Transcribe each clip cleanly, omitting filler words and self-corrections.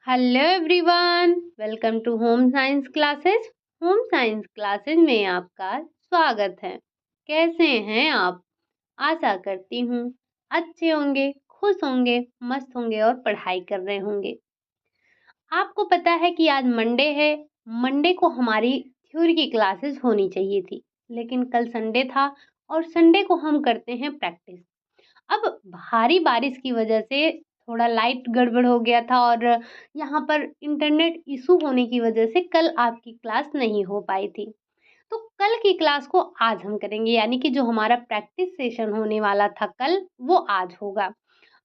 Hello everyone, welcome to home science classes. Home science classes में आपका स्वागत है। कैसे हैं आप? आशा करती हूँ अच्छे होंगे, खुश होंगे, मस्त होंगे और पढ़ाई कर रहे होंगे। आपको पता है कि आज मंडे है। मंडे को हमारी थ्योरी की क्लासेस होनी चाहिए थी, लेकिन कल संडे था और संडे को हम करते हैं प्रैक्टिस। अब भारी बारिश की वजह से थोड़ा लाइट गड़बड़ हो गया था और यहाँ पर इंटरनेट इशू होने की वजह से कल आपकी क्लास नहीं हो पाई थी। तो कल की क्लास को आज हम करेंगे, यानी कि जो हमारा प्रैक्टिस सेशन होने वाला था कल, वो आज होगा।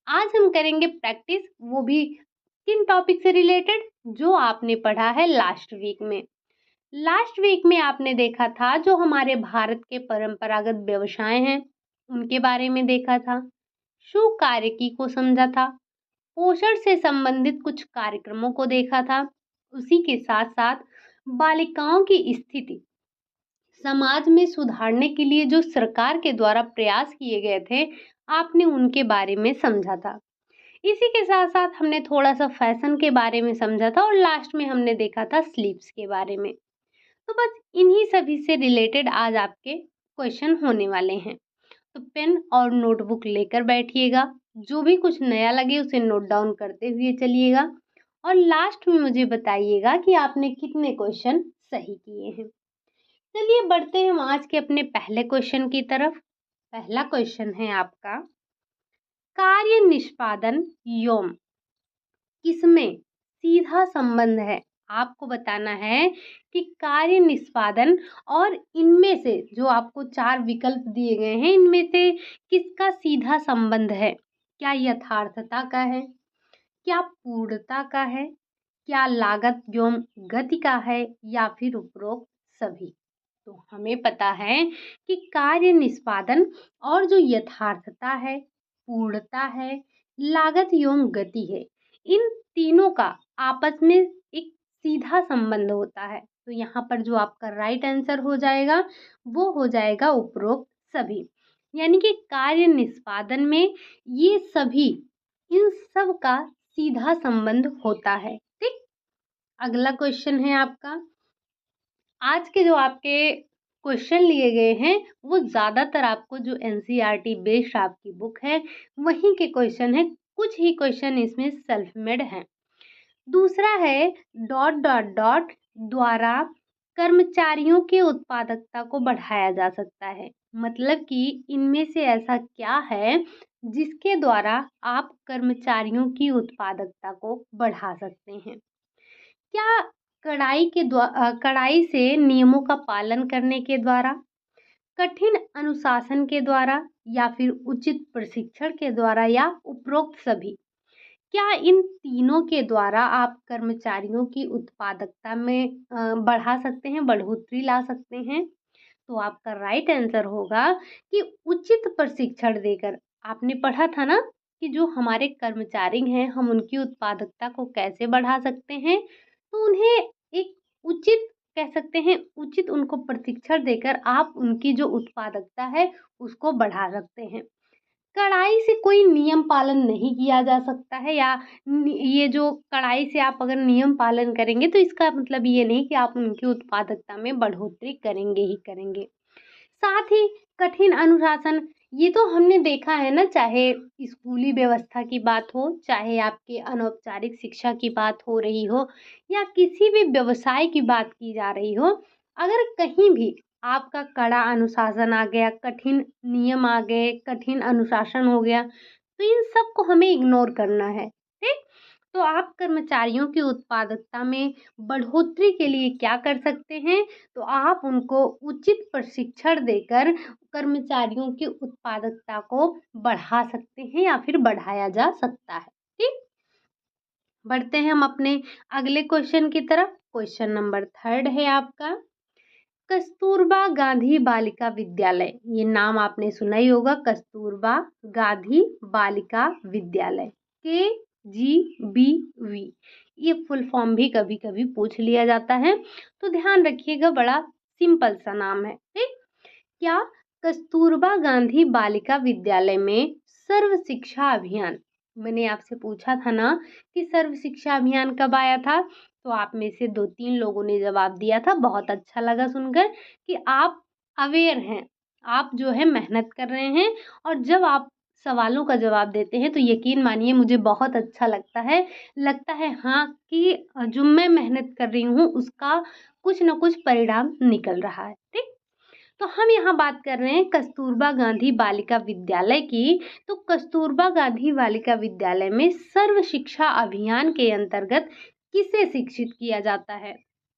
आज हम करेंगे प्रैक्टिस, वो भी किन टॉपिक से रिलेटेड, जो आपने पढ़ा है लास्ट वीक में। लास्ट वीक में आपने देखा था जो हमारे भारत के परंपरागत व्यवसाय हैं, उनके बारे में देखा था। शुभ कार्यकी को समझा था। पोषण से संबंधित कुछ कार्यक्रमों को देखा था। उसी के साथ साथ बालिकाओं की स्थिति समाज में सुधारने के लिए जो सरकार के द्वारा प्रयास किए गए थे, आपने उनके बारे में समझा था। इसी के साथ साथ हमने थोड़ा सा फैशन के बारे में समझा था और लास्ट में हमने देखा था स्लीप्स के बारे में। तो बस इन्हीं सभी से रिलेटेड आज आपके क्वेश्चन होने वाले हैं। तो पेन और नोटबुक लेकर बैठिएगा। जो भी कुछ नया लगे उसे नोट डाउन करते हुए चलिएगा और लास्ट में मुझे बताइएगा कि आपने कितने क्वेश्चन सही किए हैं। चलिए बढ़ते हैं हम आज के अपने पहले क्वेश्चन की तरफ। पहला क्वेश्चन है आपका, कार्य निष्पादन यौम किसमें सीधा संबंध है? आपको बताना है कि कार्य निष्पादन और इनमें से जो आपको 4 विकल्प दिए गए हैं, इनमें से किसका सीधा संबंध है? क्या यथार्थता का है? क्या पूर्णता का है? क्या लागत एवं गति का है या फिर उपरोक्त सभी? तो हमें पता है कि कार्य निष्पादन और जो यथार्थता है, पूर्णता है, लागत एवं गति है, इन तीनों का आपस में एक सीधा संबंध होता है। तो यहाँ पर जो आपका राइट आंसर हो जाएगा वो हो जाएगा उपरोक्त सभी। यानी कि कार्य निष्पादन में ये सभी, इन सब का सीधा संबंध होता है। ठीक। अगला क्वेश्चन है आपका, आज के जो आपके क्वेश्चन लिए गए हैं वो ज़्यादातर आपको जो एनसीईआरटी बेस्ड आपकी बुक है वहीं के क्वेश्चन है। कुछ ही क्वेश्चन इसमें सेल्फ मेड हैं। दूसरा है डॉट डॉट डॉट द्वारा कर्मचारियों की उत्पादकता को बढ़ाया जा सकता है। मतलब कि इनमें से ऐसा क्या है जिसके द्वारा आप कर्मचारियों की उत्पादकता को बढ़ा सकते हैं? क्या कड़ाई से नियमों का पालन करने के द्वारा, कठिन अनुशासन के द्वारा या फिर उचित प्रशिक्षण के द्वारा या उपरोक्त सभी? क्या इन तीनों के द्वारा आप कर्मचारियों की उत्पादकता में बढ़ा सकते हैं, बढ़ोतरी ला सकते हैं? तो आपका राइट आंसर होगा कि उचित प्रशिक्षण देकर। आपने पढ़ा था ना कि जो हमारे कर्मचारी हैं हम उनकी उत्पादकता को कैसे बढ़ा सकते हैं? तो उन्हें एक उचित, कह सकते हैं उचित, उनको प्रशिक्षण देकर आप उनकी जो उत्पादकता है उसको बढ़ा सकते हैं। कड़ाई से कोई नियम पालन नहीं किया जा सकता है, या ये जो कड़ाई से आप अगर नियम पालन करेंगे तो इसका मतलब ये नहीं कि आप उनकी उत्पादकता में बढ़ोतरी करेंगे ही करेंगे। साथ ही कठिन अनुशासन, ये तो हमने देखा है ना, चाहे स्कूली व्यवस्था की बात हो, चाहे आपके अनौपचारिक शिक्षा की बात हो रही हो या किसी भी व्यवसाय की बात की जा रही हो, अगर कहीं भी आपका कड़ा अनुशासन आ गया, कठिन नियम आ गए, कठिन अनुशासन हो गया, तो इन सब को हमें इग्नोर करना है। ठीक। तो आप कर्मचारियों की उत्पादकता में बढ़ोतरी के लिए क्या कर सकते हैं? तो आप उनको उचित प्रशिक्षण देकर कर्मचारियों की उत्पादकता को बढ़ा सकते हैं या फिर बढ़ाया जा सकता है। ठीक। बढ़ते हैं हम अपने अगले क्वेश्चन की तरफ। क्वेश्चन नंबर 3 है आपका, कस्तूरबा गांधी बालिका विद्यालय। ये नाम आपने सुना ही होगा, कस्तूरबा गांधी बालिका विद्यालय, KGBV। ये फुल फॉर्म भी कभी कभी पूछ लिया जाता है, तो ध्यान रखिएगा, बड़ा सिंपल सा नाम है। ठीक। क्या कस्तूरबा गांधी बालिका विद्यालय में सर्व शिक्षा अभियान मैंने आपसे पूछा था ना कि सर्व शिक्षा अभियान कब आया था, तो आप में से 2-3 लोगों ने जवाब दिया था। बहुत अच्छा लगा सुनकर कि आप अवेयर हैं, आप जो है मेहनत कर रहे हैं और जब आप सवालों का जवाब देते हैं तो यकीन मानिए मुझे बहुत अच्छा लगता है। लगता है हाँ कि जो मैं मेहनत कर रही हूँ उसका कुछ न कुछ परिणाम निकल रहा है। ठीक? तो हम यहाँ बात कर रहे हैं कस्तूरबा गांधी बालिका विद्यालय की। तो कस्तूरबा गांधी बालिका विद्यालय में सर्व शिक्षा अभियान के अंतर्गत किसे शिक्षित किया जाता है?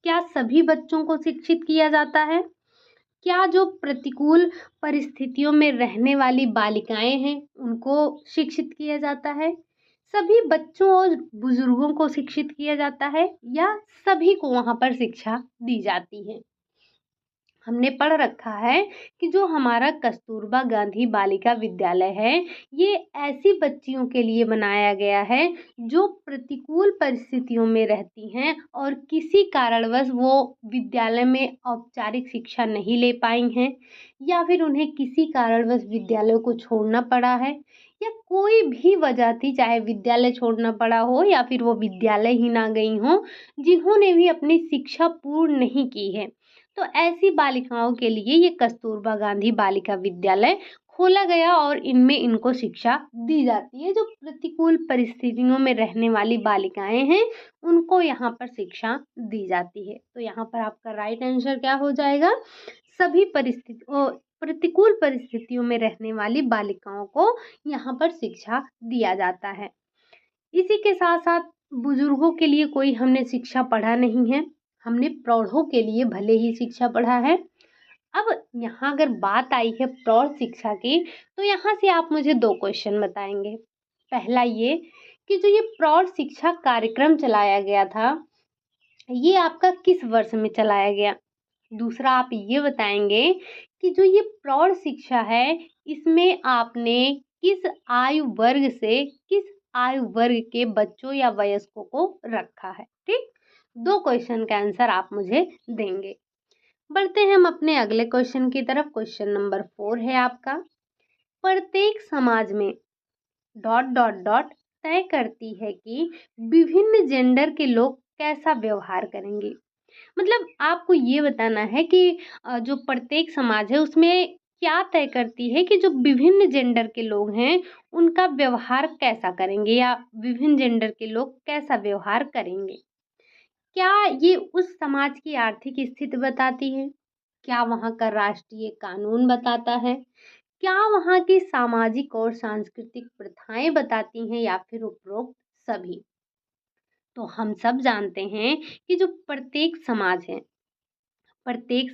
क्या सभी बच्चों को शिक्षित किया जाता है? क्या जो प्रतिकूल परिस्थितियों में रहने वाली बालिकाएं हैं उनको शिक्षित किया जाता है? सभी बच्चों और बुजुर्गों को शिक्षित किया जाता है या सभी को वहां पर शिक्षा दी जाती है? हमने पढ़ रखा है कि जो हमारा कस्तूरबा गांधी बालिका विद्यालय है, ये ऐसी बच्चियों के लिए बनाया गया है जो प्रतिकूल परिस्थितियों में रहती हैं और किसी कारणवश वो विद्यालय में औपचारिक शिक्षा नहीं ले पाई हैं या फिर उन्हें किसी कारणवश विद्यालय को छोड़ना पड़ा है या कोई भी वजह थी, चाहे विद्यालय छोड़ना पड़ा हो या फिर वो विद्यालय ही ना गई हों, जिन्होंने भी अपनी शिक्षा पूर्ण नहीं की है। तो ऐसी बालिकाओं के लिए ये कस्तूरबा गांधी बालिका विद्यालय खोला गया और इनमें इनको शिक्षा दी जाती है। जो प्रतिकूल परिस्थितियों में रहने वाली बालिकाएं हैं उनको यहाँ पर शिक्षा दी जाती है। तो यहाँ पर आपका राइट आंसर क्या हो जाएगा? सभी प्रतिकूल परिस्थितियों में रहने वाली बालिकाओं को यहाँ पर शिक्षा दिया जाता है। इसी के साथ साथ बुजुर्गों के लिए कोई हमने शिक्षा पढ़ा नहीं है, हमने प्रौढ़ों के लिए भले ही शिक्षा पढ़ा है। अब यहाँ अगर बात आई है प्रौढ़ शिक्षा की, तो यहाँ से आप मुझे 2 क्वेश्चन बताएंगे। पहला ये कि जो ये प्रौढ़ शिक्षा कार्यक्रम चलाया गया था, ये आपका किस वर्ष में चलाया गया? दूसरा आप ये बताएंगे कि जो ये प्रौढ़ शिक्षा है, इसमें आपने किस आयु वर्ग से किस आयु वर्ग के बच्चों या वयस्कों को रखा है? ठीक, 2 क्वेश्चन का आंसर आप मुझे देंगे। बढ़ते हैं हम अपने अगले क्वेश्चन की तरफ। क्वेश्चन नंबर 4 है आपका, प्रत्येक समाज में डॉट डॉट डॉट तय करती है कि विभिन्न जेंडर के लोग कैसा व्यवहार करेंगे। मतलब आपको ये बताना है कि जो प्रत्येक समाज है उसमें क्या तय करती है कि जो विभिन्न जेंडर के लोग हैं उनका व्यवहार कैसा करेंगे या विभिन्न जेंडर के लोग कैसा व्यवहार करेंगे। क्या ये उस समाज की आर्थिक स्थिति बताती है? क्या वहाँ का राष्ट्रीय कानून बताता है? क्या वहाँ की सामाजिक और सांस्कृतिक प्रथाएं बताती हैं या फिर उपरोक्त सभी? तो हम सब जानते हैं कि जो प्रत्येक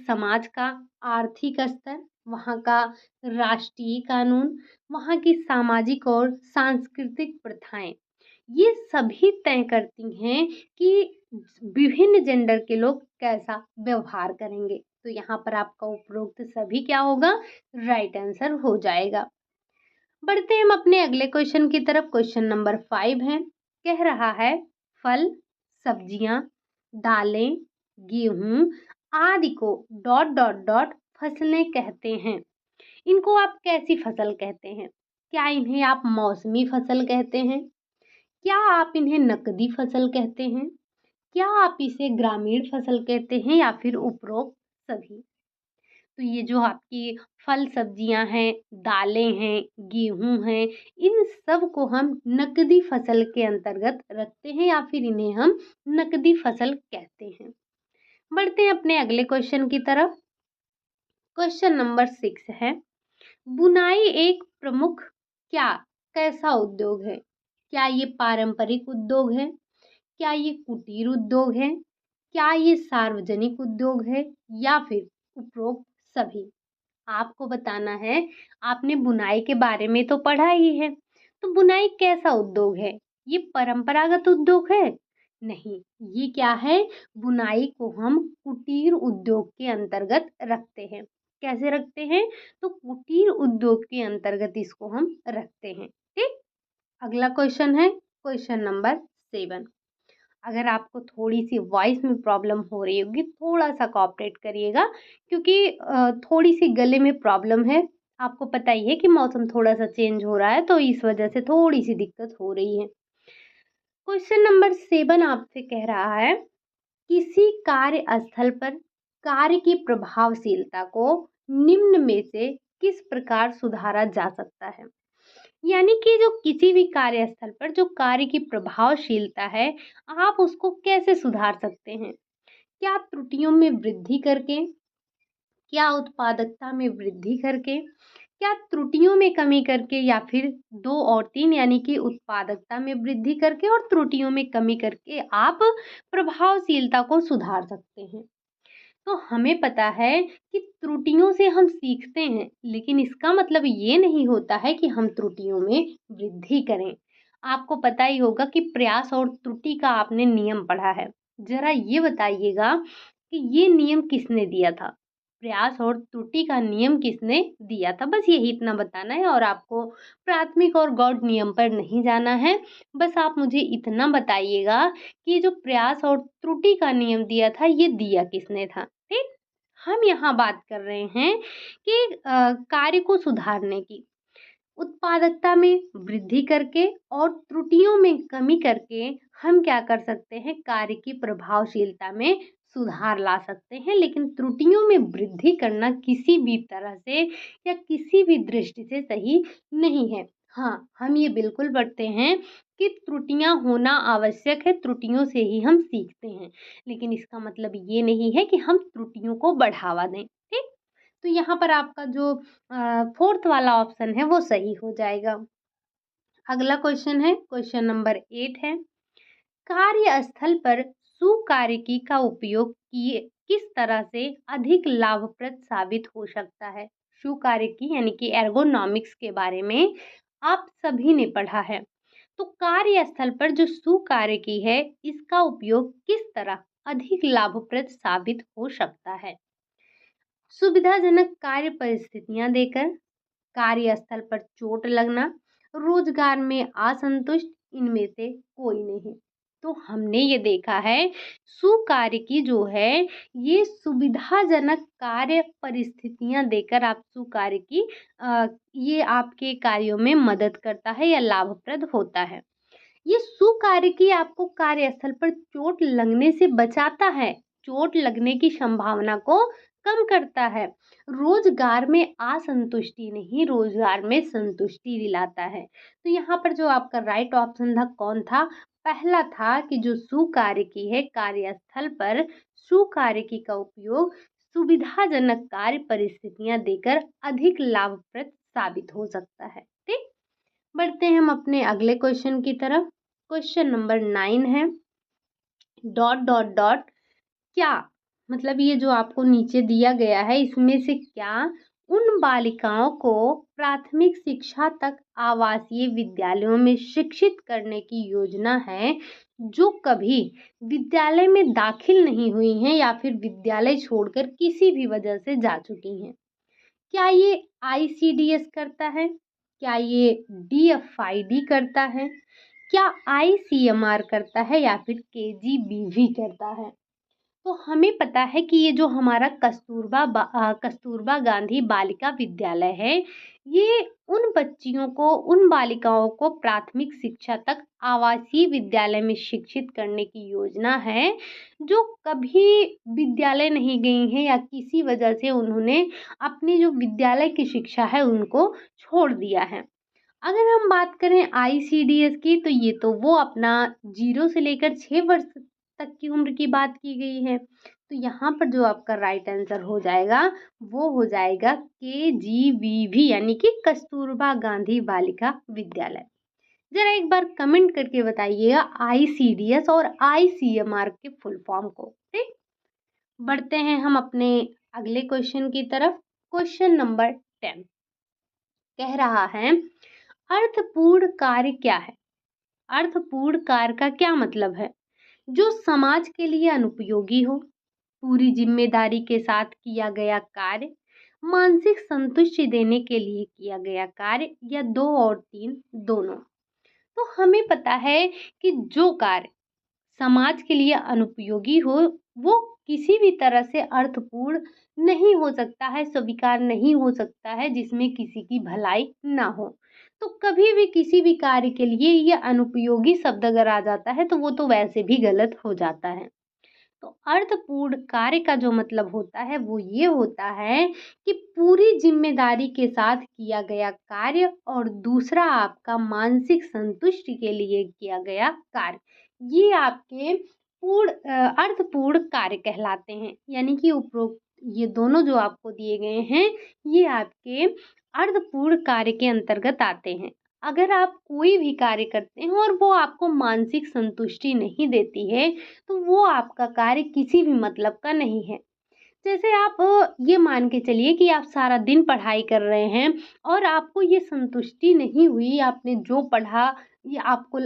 समाज का आर्थिक स्तर, वहाँ का राष्ट्रीय कानून, वहाँ की सामाजिक और सांस्कृतिक प्रथाएं, ये सभी तय करती हैं कि विभिन्न जेंडर के लोग कैसा व्यवहार करेंगे। तो यहाँ पर आपका उपरोक्त सभी क्या होगा? राइट आंसर हो जाएगा। बढ़ते हैं हम अपने अगले क्वेश्चन की तरफ। क्वेश्चन नंबर 5 है, कह रहा है फल, सब्जियां, दालें, गेहूं आदि को डॉट डॉट डॉट फसलें कहते हैं। इनको आप कैसी फसल कहते हैं? क्या इन्हें आप मौसमी फसल कहते हैं? क्या आप इन्हें नकदी फसल कहते हैं? क्या आप इसे ग्रामीण फसल कहते हैं या फिर उपरोक्त सभी? तो ये जो आपकी फल सब्जियां हैं, दालें हैं, गेहूं हैं, इन सब को हम नकदी फसल के अंतर्गत रखते हैं या फिर इन्हें हम नकदी फसल कहते हैं। बढ़ते हैं अपने अगले क्वेश्चन की तरफ। क्वेश्चन नंबर 6 है, बुनाई एक प्रमुख क्या कैसा उद्योग है? क्या ये पारंपरिक उद्योग है? क्या ये कुटीर उद्योग है? क्या ये सार्वजनिक उद्योग है या फिर उपरोक्त सभी? आपको बताना है। आपने बुनाई के बारे में तो पढ़ा ही है, तो बुनाई कैसा उद्योग है? ये परंपरागत उद्योग है? नहीं, ये क्या है? बुनाई को हम कुटीर उद्योग के अंतर्गत रखते हैं। कैसे रखते हैं? तो कुटीर उद्योग के अंतर्गत इसको हम रखते हैं। ठीक, अगला क्वेश्चन है क्वेश्चन नंबर 7। अगर आपको थोड़ी सी वॉइस में प्रॉब्लम हो रही होगी, थोड़ा सा कोऑपरेट करिएगा क्योंकि थोड़ी सी गले में प्रॉब्लम है। आपको पता ही है कि मौसम थोड़ा-सा चेंज हो रहा है, तो इस वजह से थोड़ी-सी दिक्कत हो रही है। क्वेश्चन नंबर 7 आपसे कह रहा है, किसी कार्य स्थल पर कार्य की प्रभावशीलता को निम्न में से किस प्रकार सुधारा जा सकता है? यानी कि जो किसी भी कार्यस्थल पर जो कार्य की प्रभावशीलता है, आप उसको कैसे सुधार सकते हैं? क्या त्रुटियों में वृद्धि करके? क्या उत्पादकता में वृद्धि करके? क्या त्रुटियों में कमी करके या फिर 2 और 3 यानी कि उत्पादकता में वृद्धि करके और त्रुटियों में कमी करके आप प्रभावशीलता को सुधार सकते हैं। तो हमें पता है कि त्रुटियों से हम सीखते हैं, लेकिन इसका मतलब ये नहीं होता है कि हम त्रुटियों में वृद्धि करें। आपको पता ही होगा कि प्रयास और त्रुटि का आपने नियम पढ़ा है। ज़रा ये बताइएगा कि ये नियम किसने दिया था? प्रयास और त्रुटि का नियम किसने दिया था? बस यही इतना बताना है और आपको प्राथमिक और गौड़ नियम पर नहीं जाना है। बस आप मुझे इतना बताइएगा कि जो प्रयास और त्रुटि का नियम दिया था, ये दिया किसने था? ठीक? हम यहाँ बात कर रहे हैं कि कार्य को सुधारने की, उत्पादकता में वृद्धि करके और त्रुटियों में कमी करके हम क्या कर सकते हैं, कार्य की प्रभावशीलता में सुधार ला सकते हैं। लेकिन त्रुटियों में वृद्धि करना किसी भी तरह से या किसी भी दृष्टि से सही नहीं है। हाँ, हम ये बिल्कुल पढ़ते हैं कि त्रुटियां होना आवश्यक है, त्रुटियों से ही हम सीखते हैं, लेकिन इसका मतलब ये नहीं है कि हम त्रुटियों को बढ़ावा दें। ठीक? तो यहाँ पर आपका जो 4th वाला ऑप्शन है वो सही हो जाएगा। अगला क्वेश्चन है, क्वेश्चन नंबर 8 है, कार्यस्थल पर सुकार्यकी का उपयोग किए किस तरह से अधिक लाभप्रद साबित हो सकता है? सुकार्यकी यानी कि एर्गोनॉमिक्स के बारे में आप सभी ने पढ़ा है। तो कार्यस्थल पर जो सुकार्यकी है, इसका उपयोग किस तरह अधिक लाभप्रद साबित हो सकता है? सुविधाजनक कार्य परिस्थितियां देकर, कार्यस्थल पर चोट लगना, रोजगार में असंतुष्ट, इनमें से कोई नहीं। तो हमने ये देखा है, सुकार्य की जो है ये सुविधाजनक कार्य परिस्थितियां देकर आप सुकार्य की ये आपके कार्यों में मदद करता है या लाभप्रद होता है। ये सुकार्य की आपको कार्यस्थल पर चोट लगने से बचाता है, चोट लगने की संभावना को कम करता है, रोजगार में असंतुष्टि नहीं, रोजगार में संतुष्टि दिलाता है। तो यहाँ पर जो आपका राइट ऑप्शन था कौन था? पहला था कि जो सुकार्यकी है, कार्यस्थल पर सुकार्यकी का उपयोग सुविधाजनक कार्य परिस्थितियां देकर अधिक लाभप्रद साबित हो सकता है। ठीक, बढ़ते हैं हम अपने अगले क्वेश्चन की तरफ। क्वेश्चन नंबर 9 है, डॉट डॉट डॉट क्या, मतलब ये जो आपको नीचे दिया गया है इसमें से क्या उन बालिकाओं को प्राथमिक शिक्षा तक आवासीय विद्यालयों में शिक्षित करने की योजना है जो कभी विद्यालय में दाखिल नहीं हुई हैं या फिर विद्यालय छोड़कर किसी भी वजह से जा चुकी हैं? क्या ये आईसीडीएस करता है? क्या ये डीएफआईडी करता है? क्या आईसीएमआर करता है या फिर केजीबीवी करता है? तो हमें पता है कि ये जो हमारा कस्तूरबा गांधी बालिका विद्यालय है, ये उन बच्चियों को, उन बालिकाओं को प्राथमिक शिक्षा तक आवासीय विद्यालय में शिक्षित करने की योजना है जो कभी विद्यालय नहीं गई हैं या किसी वजह से उन्होंने अपनी जो विद्यालय की शिक्षा है उनको छोड़ दिया है। अगर हम बात करें आईसीडीएस की, तो ये तो वो अपना 0 से लेकर 6 वर्ष तक की उम्र की बात की गई है। तो यहाँ पर जो आपका राइट आंसर हो जाएगा वो हो जाएगा केजीबीवी यानी कि कस्तूरबा गांधी बालिका विद्यालय। जरा एक बार कमेंट करके बताइएगा आईसीडीएस और आईसीएमआर के फुल फॉर्म को। ठीक, बढ़ते हैं हम अपने अगले क्वेश्चन की तरफ। क्वेश्चन नंबर 10 कह रहा है, अर्थपूर्ण कार्य क्या है? अर्थपूर्ण कार्य का क्या मतलब है? जो समाज के लिए अनुपयोगी हो, पूरी जिम्मेदारी के साथ किया गया कार्य, मानसिक संतुष्टि देने के लिए किया गया कार्य, या 2 और 3 दोनों। तो हमें पता है कि जो कार्य समाज के लिए अनुपयोगी हो वो किसी भी तरह से अर्थपूर्ण नहीं हो सकता है, स्वीकार नहीं हो सकता है जिसमें किसी की भलाई ना हो। तो कभी भी किसी भी कार्य के लिए ये अनुपयोगी शब्द अगर आ जाता है तो वो तो वैसे भी गलत हो जाता है। तो अर्थपूर्ण कार्य का जो मतलब होता है वो ये होता है कि पूरी जिम्मेदारी के साथ किया गया कार्य और दूसरा आपका मानसिक संतुष्टि के लिए किया गया कार्य, ये आपके अर्थपूर्ण कार्य कहलाते हैं। यानी कि उपरोक्त ये दोनों जो आपको दिए गए हैं ये आपके अर्थपूर्ण कार्य के अंतर्गत आते हैं। अगर आप कोई भी कार्य करते हैं और वो आपको मानसिक संतुष्टि नहीं देती है तो वो आपका कार्य किसी भी मतलब का नहीं है। जैसे आप ये मान के चलिए कि आप सारा दिन पढ़ाई कर रहे हैं और आपको ये संतुष्टि नहीं हुई, आपने जो पढ़ा ये आपको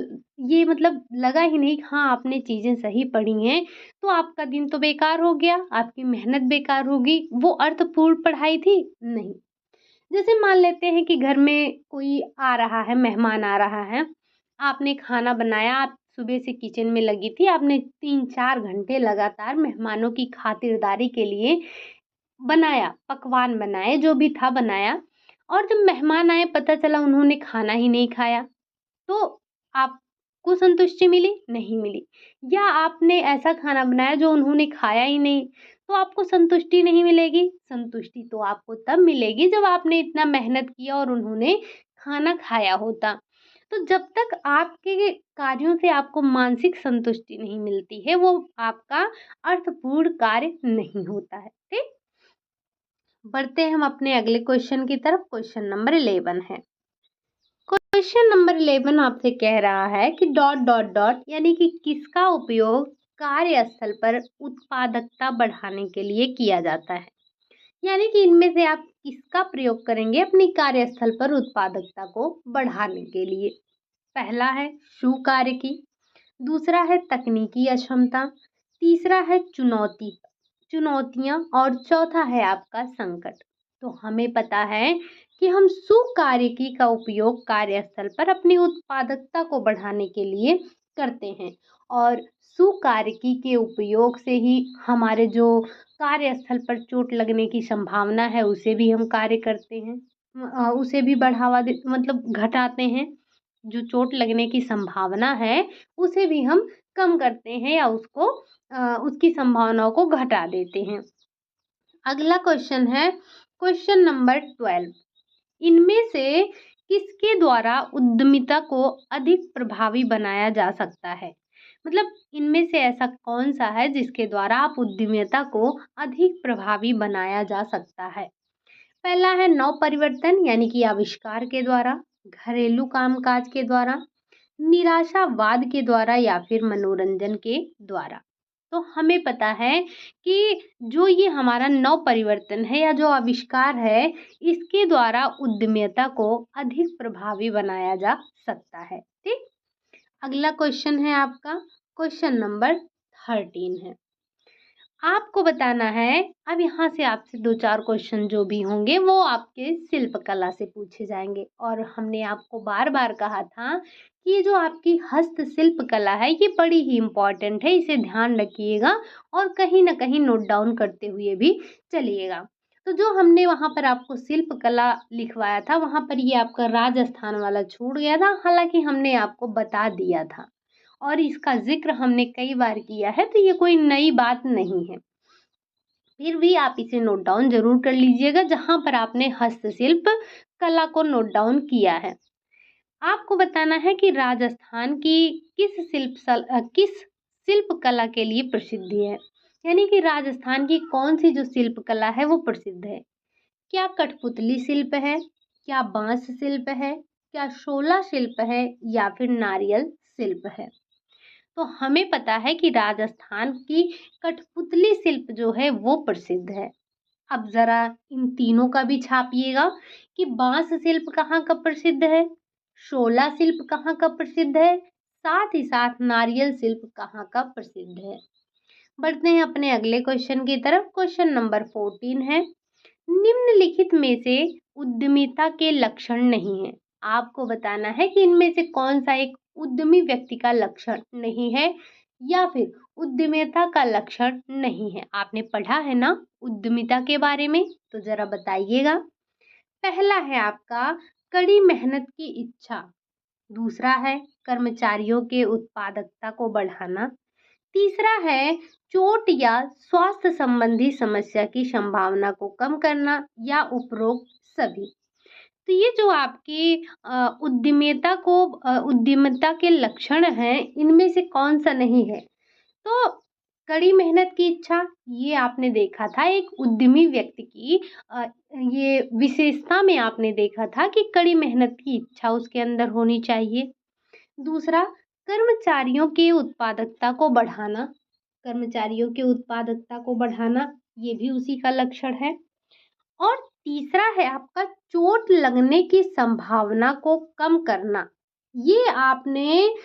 ये मतलब लगा ही नहीं कि हाँ आपने चीज़ें सही पढ़ी हैं, तो आपका दिन तो बेकार हो गया, आपकी मेहनत बेकार होगी। वो अर्थपूर्ण पढ़ाई थी? नहीं। जैसे मान लेते हैं कि घर में कोई आ रहा है, मेहमान आ रहा है, आपने खाना बनाया, आप सुबह से किचन में लगी थी, आपने 3-4 घंटे लगातार मेहमानों की खातिरदारी के लिए बनाया, पकवान बनाए, जो भी था बनाया और जब मेहमान आए पता चला उन्होंने खाना ही नहीं खाया, तो आपको संतुष्टि मिली? नहीं मिली। या आपने ऐसा खाना बनाया जो उन्होंने खाया ही नहीं, तो आपको संतुष्टि नहीं मिलेगी? संतुष्टि तो आपको तब मिलेगी जब आपने इतना मेहनत किया और उन्होंने खाना खाया होता। तो जब तक आपके कार्यों से आपको मानसिक संतुष्टि नहीं मिलती है, वो आपका अर्थपूर्ण कार्य नहीं होता है। ठीक? बढ़ते हैं हम अपने अगले क्वेश्चन की तरफ। क्वेश्चन नंबर 11 है। क्वेश्चन नंबर 11 आपसे कह रहा है कि डॉट डॉट डॉट यानी कि किसका उपयोग कार्यस्थल पर उत्पादकता बढ़ाने के लिए किया जाता है। यानी कि इनमें से आप किसका प्रयोग करेंगे अपनी कार्यस्थल पर उत्पादकता को बढ़ाने के लिए। पहला है शुभ कार्य की, दूसरा है तकनीकी अक्षमता, तीसरा है चुनौतियां और चौथा है आपका संकट। तो हमें पता है कि हम सुकार्यकी का उपयोग कार्यस्थल पर अपनी उत्पादकता को बढ़ाने के लिए करते हैं और सुकार्यकी के उपयोग से ही हमारे जो कार्यस्थल पर चोट लगने की संभावना है उसे भी हम कार्य करते हैं, उसे भी बढ़ावा दे मतलब घटाते हैं। जो चोट लगने की संभावना है उसे भी हम कम करते हैं या उसकी संभावनाओं को घटा देते हैं। अगला क्वेश्चन है क्वेश्चन नंबर 12। इनमें से किसके द्वारा उद्यमिता को अधिक प्रभावी बनाया जा सकता है। मतलब इनमें से ऐसा कौन सा है जिसके द्वारा आप उद्यमिता को अधिक प्रभावी बनाया जा सकता है। पहला है नव परिवर्तन यानी कि आविष्कार के द्वारा, घरेलू कामकाज के द्वारा, निराशावाद के द्वारा या फिर मनोरंजन के द्वारा। तो हमें पता है कि जो ये हमारा नव परिवर्तन है या जो आविष्कार है इसके द्वारा उद्यमिता को अधिक प्रभावी बनाया जा सकता है। ठीक। अगला क्वेश्चन है आपका क्वेश्चन नंबर 13 है। आपको बताना है, अब यहाँ से आपसे 2-4 क्वेश्चन जो भी होंगे वो आपके शिल्प कला से पूछे जाएंगे और हमने आपको बार बार कहा था कि ये जो आपकी हस्तशिल्प कला है ये बड़ी ही इम्पोर्टेंट है, इसे ध्यान रखिएगा और कहीं ना कहीं नोट डाउन करते हुए भी चलिएगा। तो जो हमने वहाँ पर आपको शिल्प कला लिखवाया था वहाँ पर ये आपका राजस्थान वाला छूट गया था, हालांकि हमने आपको बता दिया था और इसका ज़िक्र हमने कई बार किया है, तो ये कोई नई बात नहीं है। फिर भी आप इसे नोट डाउन ज़रूर कर लीजिएगा जहाँ पर आपने हस्तशिल्प कला को नोट डाउन किया है। आपको बताना है कि राजस्थान की किस शिल्प कला के लिए प्रसिद्ध है। यानी कि राजस्थान की कौन सी जो शिल्प कला है वो प्रसिद्ध है। क्या कठपुतली शिल्प है, क्या बांस शिल्प है, क्या शोला शिल्प है या फिर नारियल शिल्प है। तो हमें पता है कि राजस्थान की कठपुतली शिल्प जो है वो प्रसिद्ध है। अब जरा इन तीनों का भी छापिएगा कि बांस शिल्प कहाँ का प्रसिद्ध है, शोला शिल्प कहाँ का प्रसिद्ध है, साथ ही साथ नारियल शिल्प कहाँ का प्रसिद्ध है। बढ़ते हैं अपने अगले क्वेश्चन की तरफ। क्वेश्चन नंबर 14 है। निम्नलिखित में से उद्यमिता के लक्षण नहीं है। आपको बताना है कि इनमें से कौन सा एक उद्यमी व्यक्ति का लक्षण नहीं है या फिर उद्यमिता का लक्षण नहीं है। आपने पढ़ा है ना उद्यमिता के बारे में, तो जरा बताइएगा। पहला है आपका कड़ी मेहनत की इच्छा, दूसरा है कर्मचारियों के उत्पादकता को बढ़ाना, तीसरा है चोट या स्वास्थ्य संबंधी समस्या की संभावना को कम करना, या उपरोक्त सभी। तो ये जो आपकी उद्यमिता के लक्षण हैं, इनमें से कौन सा नहीं है? तो कड़ी मेहनत की इच्छा, ये आपने देखा था एक उद्यमी व्यक्ति की ये विशेषता में आपने देखा था कि कड़ी मेहनत की इच्छा उसके अंदर होनी चाहिए। दूसरा, कर्मचारियों की उत्पादकता को बढ़ाना, कर्मचारियों की उत्पादकता को बढ़ाना, ये भी उसी का लक्षण है। और तीसरा है आपका चोट लगने की संभावना को कम करना। ये आपने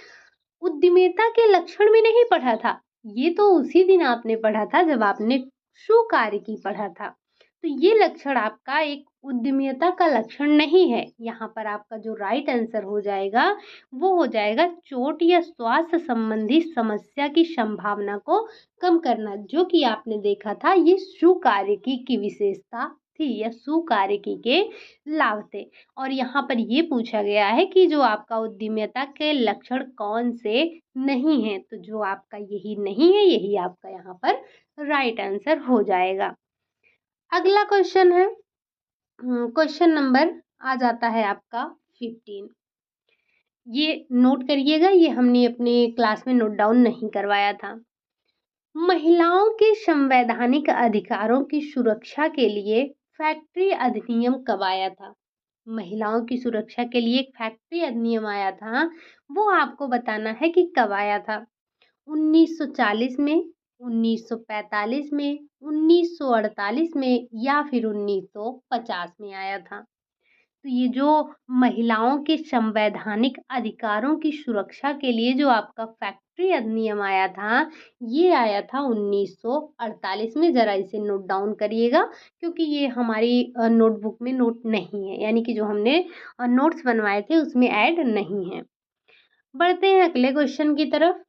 उद्यमिता के लक्षण में नहीं पढ़ा था, ये तो उसी दिन आपने पढ़ा था जब आपने सुकार्यकी पढ़ा था। तो ये लक्षण आपका एक उद्यमिता का लक्षण नहीं है। यहाँ पर आपका जो राइट आंसर हो जाएगा वो हो जाएगा चोट या स्वास्थ्य संबंधी समस्या की संभावना को कम करना, जो कि आपने देखा था ये सुकार्यकी की विशेषता थी या सुकार्यकी के लाभ थे। और यहाँ पर ये पूछा गया है कि जो आपका उद्यमिता के लक्षण कौन से नहीं है, तो जो आपका यही नहीं है यही आपका यहाँ पर राइट आंसर हो जाएगा। अगला क्वेश्चन है, क्वेश्चन नंबर आ जाता है आपका 15। ये नोट करिएगा, ये हमने अपने क्लास में नोट डाउन नहीं करवाया था। महिलाओं के संवैधानिक अधिकारों की सुरक्षा के लिए फैक्ट्री अधिनियम कब आया था? महिलाओं की सुरक्षा के लिए एक फैक्ट्री अधिनियम आया था, वो आपको बताना है कि कब आया था। 1940 में, 1945 में, 1948 में, या फिर 1950 में आया था। तो ये जो महिलाओं के संवैधानिक अधिकारों की सुरक्षा के लिए जो आपका फैक्ट्री अधिनियम आया था, ये आया था 1948 में। ज़रा इसे नोट डाउन करिएगा, क्योंकि ये हमारी नोटबुक में नोट नहीं है, यानी कि जो हमने नोट्स बनवाए थे उसमें ऐड नहीं है। बढ़ते हैं अगले क्वेश्चन की तरफ।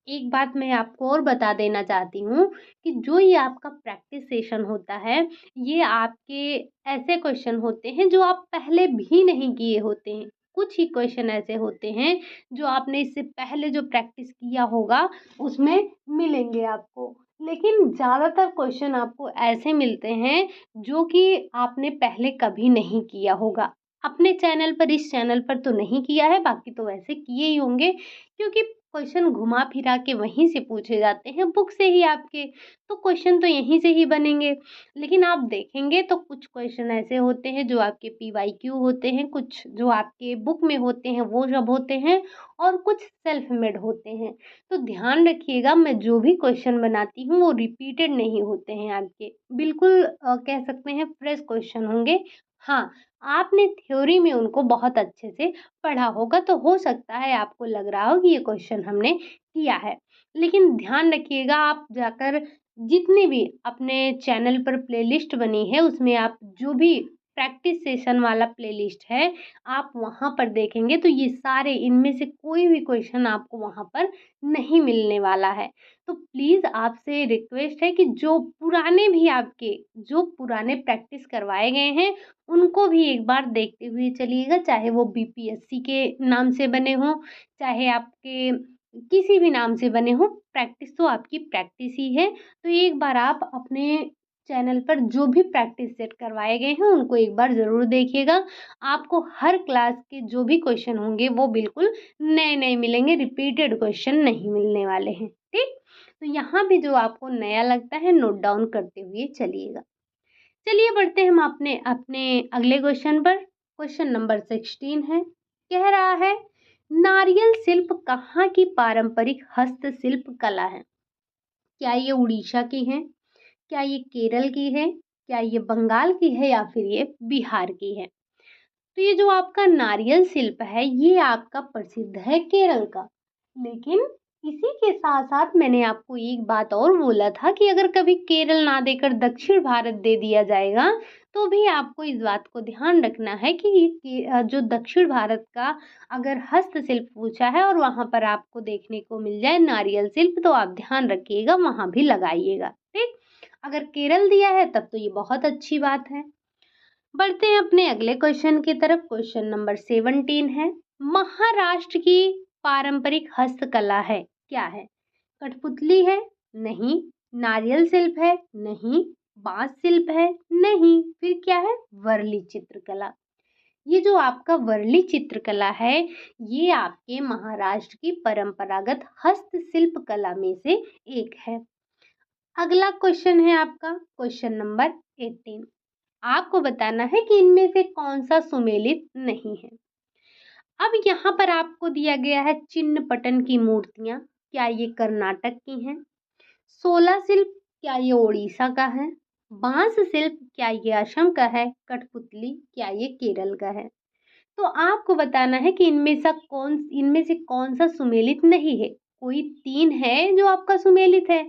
एक बात मैं आपको और बता देना चाहती हूँ कि जो ये आपका प्रैक्टिस सेशन होता है, ये आपके ऐसे क्वेश्चन होते हैं जो आप पहले भी नहीं किए होते हैं। कुछ ही क्वेश्चन ऐसे होते हैं जो आपने इससे पहले जो प्रैक्टिस किया होगा उसमें मिलेंगे आपको। लेकिन ज़्यादातर क्वेश्चन आपको ऐसे मिलते हैं जो कि आपने पहले कभी नहीं किया होगा। अपने चैनल पर, इस चैनल पर तो नहीं किया है, बाकी तो वैसे किए ही होंगे, क्योंकि क्वेश्चन घुमा फिरा के वहीं से पूछे जाते हैं बुक से ही आपके, तो क्वेश्चन तो यहीं से ही बनेंगे। लेकिन आप देखेंगे तो कुछ क्वेश्चन ऐसे होते हैं जो आपके पीवाईक्यू होते हैं, कुछ जो आपके बुक में होते हैं वो सब होते हैं, और कुछ सेल्फ मेड होते हैं। तो ध्यान रखिएगा, मैं जो भी क्वेश्चन बनाती हूँ वो रिपीटेड नहीं होते हैं आपके, बिल्कुल कह सकते हैं फ्रेश क्वेश्चन होंगे। हाँ, आपने थ्योरी में उनको बहुत अच्छे से पढ़ा होगा, तो हो सकता है आपको लग रहा हो कि ये क्वेश्चन हमने किया है। लेकिन ध्यान रखिएगा, आप जाकर जितनी भी अपने चैनल पर प्लेलिस्ट बनी है उसमें आप जो भी प्रैक्टिस सेशन वाला प्लेलिस्ट है, आप वहाँ पर देखेंगे तो ये सारे, इनमें से कोई भी क्वेश्चन आपको वहाँ पर नहीं मिलने वाला है। तो प्लीज़ आपसे रिक्वेस्ट है कि जो पुराने प्रैक्टिस करवाए गए हैं उनको भी एक बार देखते हुए चलिएगा, चाहे वो बीपीएससी के नाम से बने हों, चाहे आपके किसी भी नाम से बने हों, प्रैक्टिस तो आपकी प्रैक्टिस ही है। तो एक बार आप अपने चैनल पर जो भी प्रैक्टिस सेट करवाए गए हैं उनको एक बार ज़रूर देखिएगा। आपको हर क्लास के जो भी क्वेश्चन होंगे वो बिल्कुल नए-नए मिलेंगे, रिपीटेड क्वेश्चन नहीं मिलने वाले हैं, ठीक? तो यहाँ भी जो आपको नया लगता है नोट डाउन करते हुए चलिएगा। चलिए बढ़ते हैं हम अपने अपने अगले क्वेश्चन पर। क्वेश्चन नंबर 16 है, कह रहा है नारियल शिल्प कहाँ की पारंपरिक हस्तशिल्प कला है? क्या ये उड़ीसा की है? क्या ये केरल की है? क्या ये बंगाल की है, या फिर ये बिहार की है? तो ये जो आपका नारियल शिल्प है ये आपका प्रसिद्ध है केरल का, लेकिन इसी के साथ साथ मैंने आपको एक बात और बोला था कि अगर कभी केरल ना देकर दक्षिण भारत दे दिया जाएगा, तो भी आपको इस बात को ध्यान रखना है कि जो दक्षिण भारत का अगर हस्तशिल्प पूछा है और वहाँ पर आपको देखने को मिल जाए नारियल शिल्प, तो आप ध्यान रखिएगा, वहाँ भी लगाइएगा, ठीक। अगर केरल दिया है तब तो ये बहुत अच्छी बात है। बढ़ते हैं अपने अगले क्वेश्चन की तरफ। क्वेश्चन नंबर 17 है, महाराष्ट्र की पारंपरिक हस्तकला है, क्या है? कठपुतली है? नहीं। नारियल शिल्प है? नहीं। बांस शिल्प है? नहीं। फिर क्या है? वर्ली चित्रकला। ये जो आपका वर्ली चित्रकला है, ये आपके महाराष्ट्र की परंपरागत हस्तशिल्प कला में से एक है। अगला क्वेश्चन है आपका क्वेश्चन नंबर 18। आपको बताना है कि इनमें से कौन सा सुमेलित नहीं है। अब यहाँ पर आपको दिया गया है चिन्ह पटन की मूर्तियां, क्या ये कर्नाटक की हैं? सोला शिल्प, क्या ये उड़ीसा का है? बांस शिल्प, क्या ये असम का है? कठपुतली, क्या ये केरल का है? तो आपको बताना है कि इनमें से कौन सा सुमेलित नहीं है। कोई 3 है जो आपका सुमेलित है,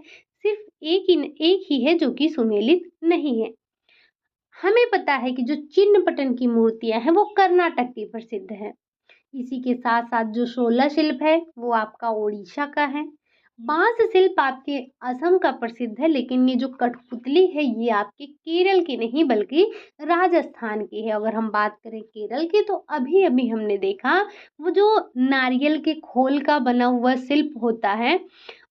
सिर्फ एक ही है जो कि सुमेलित नहीं है। हमें पता है कि जो चिन्ह पटन की मूर्तियां हैं वो कर्नाटक की प्रसिद्ध है। इसी के साथ साथ जो शोला शिल्प है वो आपका ओडिशा का है। बांस शिल्प आपके असम का प्रसिद्ध है, लेकिन ये जो कठपुतली है ये आपके केरल की नहीं बल्कि राजस्थान की है। अगर हम बात करें केरल की, तो अभी अभी हमने देखा वो जो नारियल के खोल का बना हुआ शिल्प होता है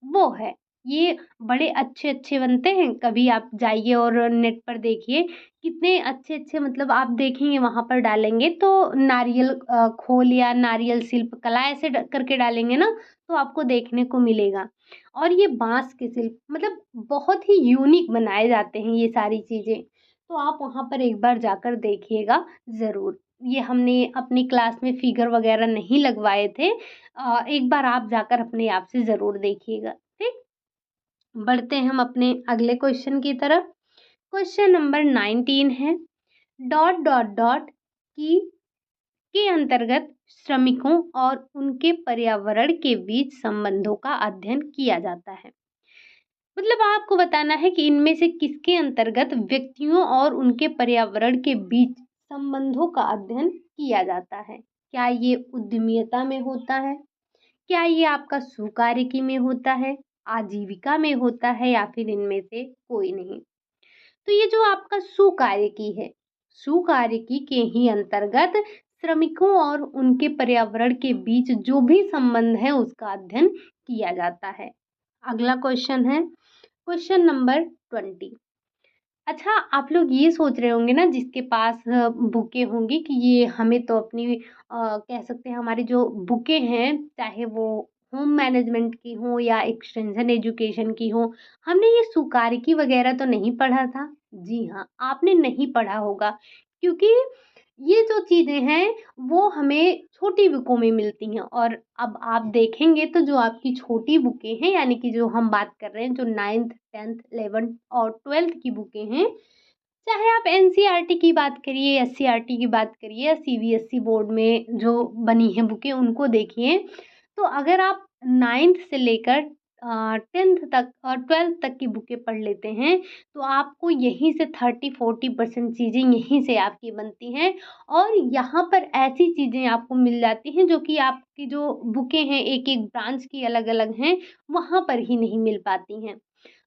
वो है। ये बड़े अच्छे अच्छे बनते हैं, कभी आप जाइए और नेट पर देखिए कितने अच्छे अच्छे, मतलब आप देखेंगे वहां पर डालेंगे तो नारियल खोल या नारियल शिल्प कला ऐसे करके डालेंगे ना, तो आपको देखने को मिलेगा। और ये बांस के शिल्प मतलब बहुत ही यूनिक बनाए जाते हैं ये सारी चीजें, तो आप वहां पर एक बार जाकर देखिएगा जरूर। ये हमने अपनी क्लास में फिगर वगैरह नहीं लगवाए थे, एक बार आप जाकर अपने आप से जरूर देखिएगा, ठीक। बढ़ते हैं हम अपने अगले क्वेश्चन की तरफ। क्वेश्चन नंबर 19 है, डॉट डॉट डॉट की के अंतर्गत श्रमिकों और उनके पर्यावरण के बीच संबंधों का अध्ययन किया जाता है। मतलब आपको बताना है कि इनमें से किसके अंतर्गत व्यक्तियों और उनके पर्यावरण के बीच संबंधों का अध्ययन किया जाता है। क्या ये उद्यमिता में होता है? क्या ये आपका सुकार्यकी में होता है? आजीविका में होता है? या फिर इनमें से कोई नहीं? तो ये जो आपका सुकार्यकी है, सुकार्यकी के ही अंतर्गत श्रमिकों और उनके पर्यावरण के बीच जो भी संबंध है उसका अध्ययन किया जाता है। अगला क्वेश्चन है क्वेश्चन नंबर 20। अच्छा, आप लोग ये सोच रहे होंगे ना जिसके पास बुकें होंगी कि ये हमें तो अपनी कह सकते हैं हमारी जो बुकें हैं, चाहे वो होम मैनेजमेंट की हो या एक्सटेंशन एजुकेशन की हो, हमने ये सुकार्यकी वगैरह तो नहीं पढ़ा था। जी हाँ, आपने नहीं पढ़ा होगा, क्योंकि ये जो चीज़ें हैं वो हमें छोटी बुकों में मिलती हैं। और अब आप देखेंगे तो जो आपकी छोटी बुकें हैं, यानी कि जो हम बात कर रहे हैं, जो 9th 10th 11th और 12th की बुकें हैं, चाहे आप एनसीईआरटी की बात करिए, एससीईआरटी की बात करिए या सीबीएसई बोर्ड में जो बनी हैं बुकें उनको देखिए, तो अगर आप 9th से लेकर 10th तक और 12th तक की बुकें पढ़ लेते हैं, तो आपको यहीं से 30-40% चीज़ें यहीं से आपकी बनती हैं। और यहाँ पर ऐसी चीज़ें आपको मिल जाती हैं जो कि आपकी जो बुकें हैं एक एक ब्रांच की अलग अलग हैं, वहाँ पर ही नहीं मिल पाती हैं।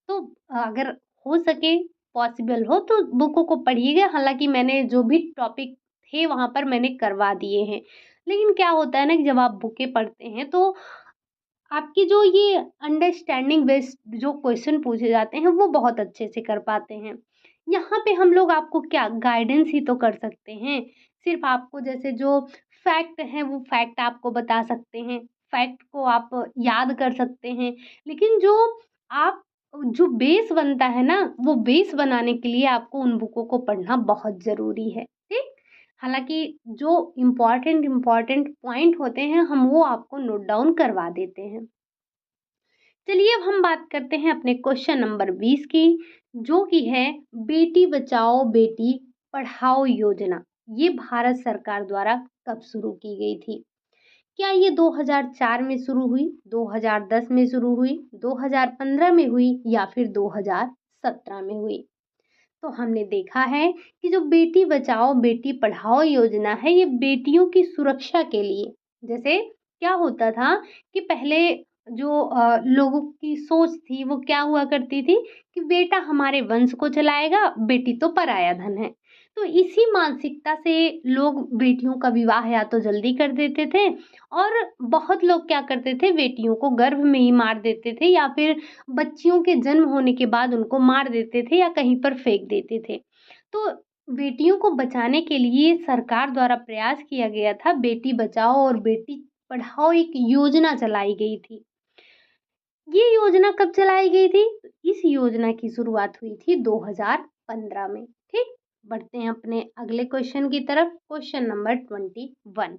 तो अगर हो सके, पॉसिबल हो तो बुकों को पढ़िएगा। हालाँकि मैंने जो भी टॉपिक थे वहाँ पर मैंने करवा दिए हैं। लेकिन क्या होता है ना कि जब आप बुकें पढ़ते हैं तो आपकी जो ये अंडरस्टैंडिंग बेस्ड जो क्वेश्चन पूछे जाते हैं वो बहुत अच्छे से कर पाते हैं। यहाँ पे हम लोग आपको क्या गाइडेंस ही तो कर सकते हैं। सिर्फ़ आपको जैसे जो फैक्ट हैं वो फैक्ट आपको बता सकते हैं। फैक्ट को आप याद कर सकते हैं। लेकिन आप जो बेस बनता है ना, वो बेस बनाने के लिए आपको उन बुकों को पढ़ना बहुत ज़रूरी है। ठीक? हालाँकि जो इम्पोर्टेंट पॉइंट होते हैं हम वो आपको नोट डाउन करवा देते हैं। चलिए अब हम बात करते हैं अपने क्वेश्चन नंबर 20 की, जो कि है बेटी बचाओ बेटी पढ़ाओ योजना। ये भारत सरकार द्वारा कब शुरू की गई थी? क्या ये 2004 में शुरू हुई, 2010 में शुरू हुई, 2015 में हुई या फिर 2017 में हुई? तो हमने देखा है कि जो बेटी बचाओ बेटी पढ़ाओ योजना है, ये बेटियों की सुरक्षा के लिए, जैसे क्या होता था कि पहले जो लोगों की सोच थी वो क्या हुआ करती थी कि बेटा हमारे वंश को चलाएगा, बेटी तो पराया धन है। तो इसी मानसिकता से लोग बेटियों का विवाह या तो जल्दी कर देते थे, और बहुत लोग क्या करते थे, बेटियों को गर्भ में ही मार देते थे या फिर बच्चियों के जन्म होने के बाद उनको मार देते थे या कहीं पर फेंक देते थे। तो बेटियों को बचाने के लिए सरकार द्वारा प्रयास किया गया था, बेटी बचाओ और बेटी पढ़ाओ एक योजना चलाई गई थी। ये योजना कब चलाई गई थी? इस योजना की शुरुआत हुई थी 2015 में। ठीक, बढ़ते हैं अपने अगले क्वेश्चन की तरफ। क्वेश्चन नंबर 21,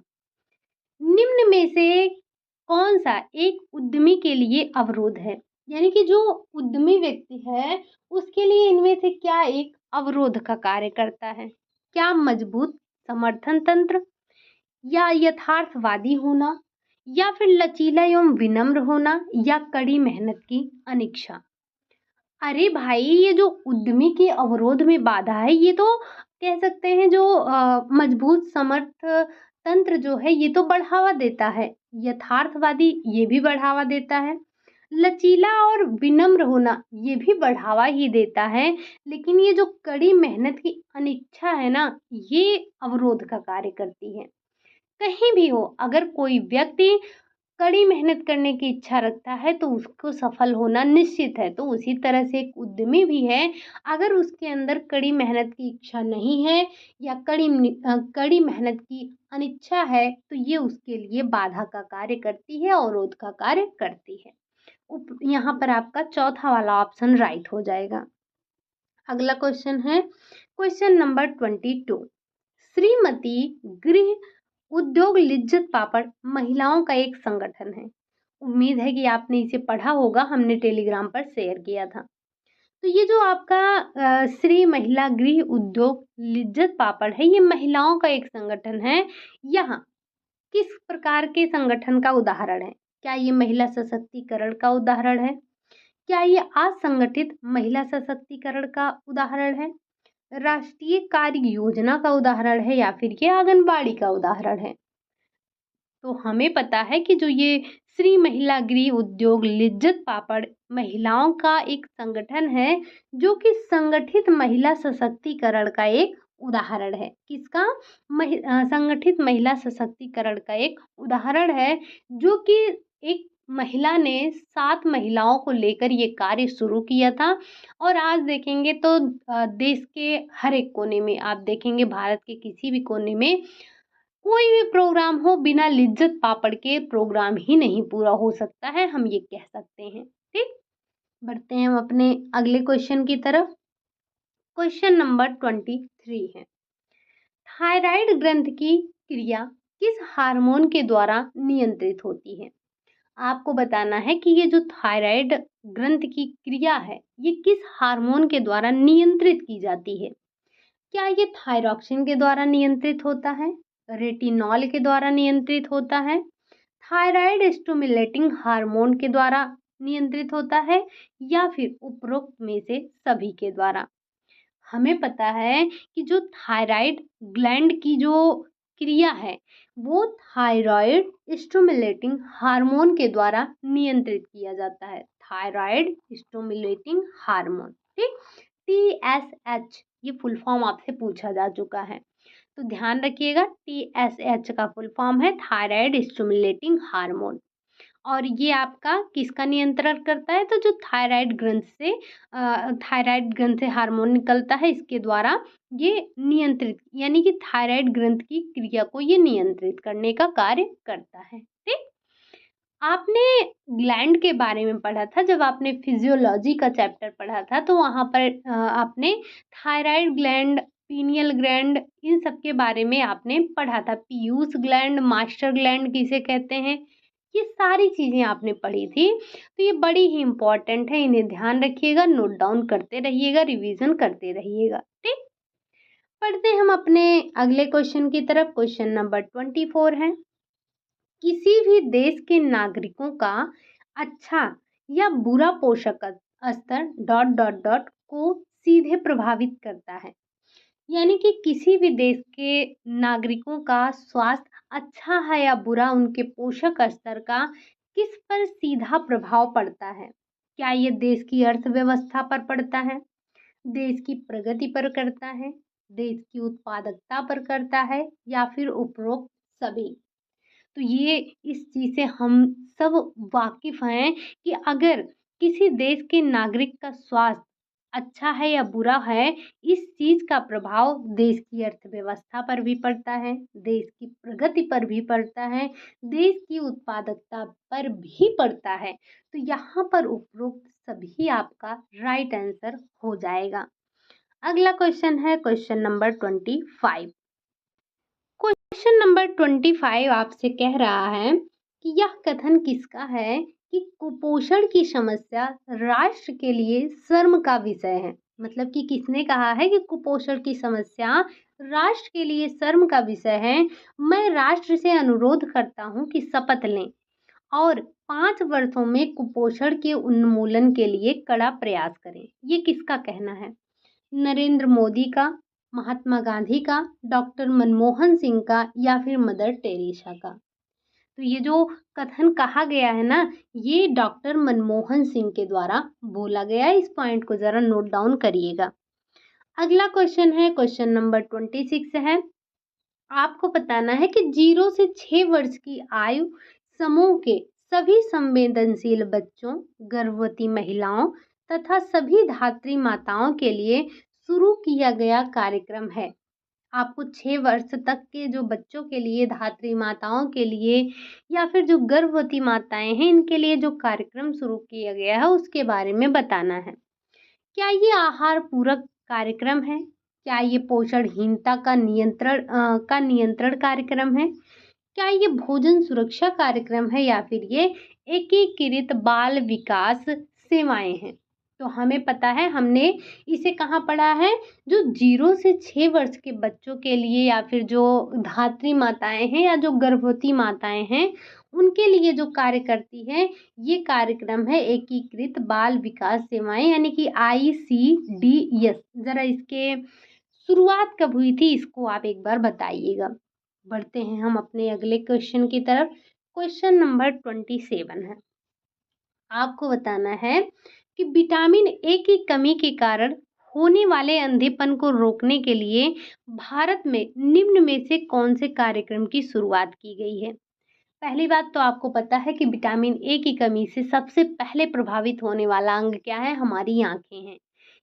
निम्न में से कौन सा एक उद्यमी के लिए अवरोध है? यानी कि जो उद्यमी व्यक्ति है उसके लिए इनमें से क्या एक अवरोध का कार्य करता है? क्या मजबूत समर्थन तंत्र, या यथार्थवादी होना, या फिर लचीला एवं विनम्र होना, या कड़ी मेहनत की अनिच्छा? अरे भाई, ये जो उद्यमी के अवरोध में बाधा है, ये तो कह सकते हैं जो मजबूत समर्थ तंत्र जो है ये तो बढ़ावा देता है, यथार्थवादी ये भी बढ़ावा देता है, लचीला और विनम्र होना ये भी बढ़ावा ही देता है, लेकिन ये जो कड़ी मेहनत की अनिच्छा है ना, ये अवरोध का कार्य करती है। कहीं भी हो, अगर कोई व्यक्ति कड़ी मेहनत करने की इच्छा रखता है तो उसको सफल होना निश्चित है। तो उसी तरह से एक उद्यमी भी है, अगर उसके अंदर कड़ी मेहनत की इच्छा नहीं है या कड़ी मेहनत की अनिच्छा है तो ये उसके लिए बाधा का कार्य करती है, अवरोध का कार्य करती है। यहाँ पर आपका चौथा वाला ऑप्शन राइट हो जाएगा। अगला क्वेश्चन है क्वेश्चन नंबर 22, श्रीमती गृह उद्योग लिज्जत पापड़ महिलाओं का एक संगठन है। उम्मीद है कि आपने इसे पढ़ा होगा, हमने टेलीग्राम पर शेयर किया था। तो ये जो आपका श्री महिला गृह उद्योग लिज्जत पापड़ है, ये महिलाओं का एक संगठन है। यहाँ किस प्रकार के संगठन का उदाहरण है? क्या ये महिला सशक्तिकरण का उदाहरण है? क्या ये असंगठित महिला सशक्तिकरण का उदाहरण है? राष्ट्रीय कार्य योजना का उदाहरण है, या फिर ये आंगनबाड़ी का उदाहरण है? तो हमें पता है कि जो ये श्री महिला गृह उद्योग लिज्जत पापड़ महिलाओं का एक संगठन है, जो कि संगठित महिला सशक्तिकरण का एक उदाहरण है। किसका? संगठित महिला सशक्तिकरण का एक उदाहरण है, जो कि एक महिला ने 7 महिलाओं को लेकर ये कार्य शुरू किया था। और आज देखेंगे तो देश के हर एक कोने में आप देखेंगे, भारत के किसी भी कोने में कोई भी प्रोग्राम हो, बिना लिज्जत पापड़ के प्रोग्राम ही नहीं पूरा हो सकता है, हम ये कह सकते हैं। ठीक, बढ़ते हैं हम अपने अगले क्वेश्चन की तरफ। क्वेश्चन नंबर 23 है, थायराइड ग्रंथ की क्रिया किस हार्मोन के द्वारा नियंत्रित होती है? आपको बताना है कि ये जो थायराइड ग्रंथ की क्रिया है ये किस हार्मोन के द्वारा नियंत्रित की जाती है? क्या ये थायरॉक्सिन के द्वारा नियंत्रित होता है, रेटिनॉल के द्वारा नियंत्रित होता है, थायराइड स्टिमुलेटिंग हार्मोन के द्वारा नियंत्रित होता है, या फिर उपरोक्त में से सभी के द्वारा? हमें पता है कि जो थायराइड ग्लैंड की जो क्रिया है वो थायराइड स्टिमुलेटिंग हार्मोन के द्वारा नियंत्रित किया जाता है। थायराइड स्टिमुलेटिंग हार्मोन, ठीक, TSH, ये फुल फॉर्म आपसे पूछा जा चुका है, तो ध्यान रखिएगा। TSH का फुल फॉर्म है थायराइड स्टिमुलेटिंग हार्मोन। और ये आपका किसका नियंत्रण करता है? तो जो थायराइड ग्रंथ से हार्मोन निकलता है, इसके द्वारा ये नियंत्रित, यानी कि थायराइड ग्रंथ की क्रिया को ये नियंत्रित करने का कार्य करता है। ठीक, आपने ग्लैंड के बारे में पढ़ा था, जब आपने फिजियोलॉजी का चैप्टर पढ़ा था तो वहाँ पर आपने थायराइड ग्लैंड, पीनियल ग्लैंड, इन सब के बारे में आपने पढ़ा था। पीयूष ग्लैंड, मास्टर ग्लैंड किसे कहते हैं, ये सारी चीज़ें आपने पढ़ी थी। तो ये बड़ी ही इम्पोर्टेंट है, इन्हें ध्यान रखिएगा, नोट डाउन करते रहिएगा, रिवीजन करते रहिएगा। ठीक, पढ़ते हम अपने अगले क्वेश्चन की तरफ। क्वेश्चन नंबर 24 है किसी भी देश के नागरिकों का अच्छा या बुरा पोषक स्तर डॉट डॉट डॉट को सीधे प्रभावित करता है। यानी कि किसी भी देश के नागरिकों का स्वास्थ्य अच्छा है या बुरा, उनके पोषक स्तर का किस पर सीधा प्रभाव पड़ता है। क्या ये देश की अर्थव्यवस्था पर पड़ता है, देश की प्रगति पर करता है, देश की उत्पादकता पर करता है, या फिर उपरोक्त सभी। तो ये इस चीज़ से हम सब वाकिफ हैं कि अगर किसी देश के नागरिक का स्वास्थ्य अच्छा है या बुरा है, इस चीज़ का प्रभाव देश की अर्थव्यवस्था पर भी पड़ता है, देश की प्रगति पर भी पड़ता है, देश की उत्पादकता पर भी पड़ता है। तो यहाँ पर उपरोक्त सभी आपका राइट आंसर हो जाएगा। अगला क्वेश्चन है क्वेश्चन नंबर 25। क्वेश्चन नंबर 25 आपसे कह रहा है कि यह कथन किसका है कि कुपोषण की समस्या राष्ट्र के लिए शर्म का विषय है। मतलब कि किसने कहा है कि कुपोषण की समस्या राष्ट्र के लिए शर्म का विषय है। मैं राष्ट्र से अनुरोध करता हूं कि शपथ लें और 5 वर्षों में कुपोषण के उन्मूलन के लिए कड़ा प्रयास करें। ये किसका कहना है? नरेंद्र मोदी का, महात्मा गांधी का, डॉक्टर मनमोहन सिंह का, या फिर मदर टेरेसा का? तो ये जो कथन कहा गया है ना, ये डॉक्टर मनमोहन सिंह के द्वारा बोला गया है। इस पॉइंट को जरा नोट डाउन करिएगा। अगला क्वेश्चन है क्वेश्चन नंबर 26 है। आपको बताना है कि 0 से 6 वर्ष की आयु समूह के सभी संवेदनशील बच्चों, गर्भवती महिलाओं तथा सभी धात्री माताओं के लिए शुरू किया गया कार्यक्रम है। आपको 6 वर्ष तक के जो बच्चों के लिए, धात्री माताओं के लिए, या फिर जो गर्भवती माताएं हैं, इनके लिए जो कार्यक्रम शुरू किया गया है उसके बारे में बताना है। क्या ये आहार पूरक कार्यक्रम है? क्या ये पोषणहीनता का नियंत्रण कार्यक्रम है? क्या ये भोजन सुरक्षा कार्यक्रम है, या फिर ये एकीकृत बाल विकास सेवाएं हैं? तो हमें पता है, हमने इसे कहाँ पढ़ा है, जो 0 से 6 वर्ष के बच्चों के लिए, या फिर जो धात्री माताएं हैं या जो गर्भवती माताएं हैं, उनके लिए जो कार्य करती है, ये कार्यक्रम है एकीकृत बाल विकास सेवाएं, यानी कि ICDS। जरा इसके शुरुआत कब हुई थी, इसको आप एक बार बताइएगा। बढ़ते हैं हम अपने अगले क्वेश्चन की तरफ। क्वेश्चन नंबर 27 है। आपको बताना है कि विटामिन ए की कमी के कारण होने वाले अंधेपन को रोकने के लिए भारत में निम्न में से कौन से कार्यक्रम की शुरुआत की गई है? पहली बात तो आपको पता है कि विटामिन ए की कमी से सबसे पहले प्रभावित होने वाला अंग क्या है? हमारी आंखें हैं।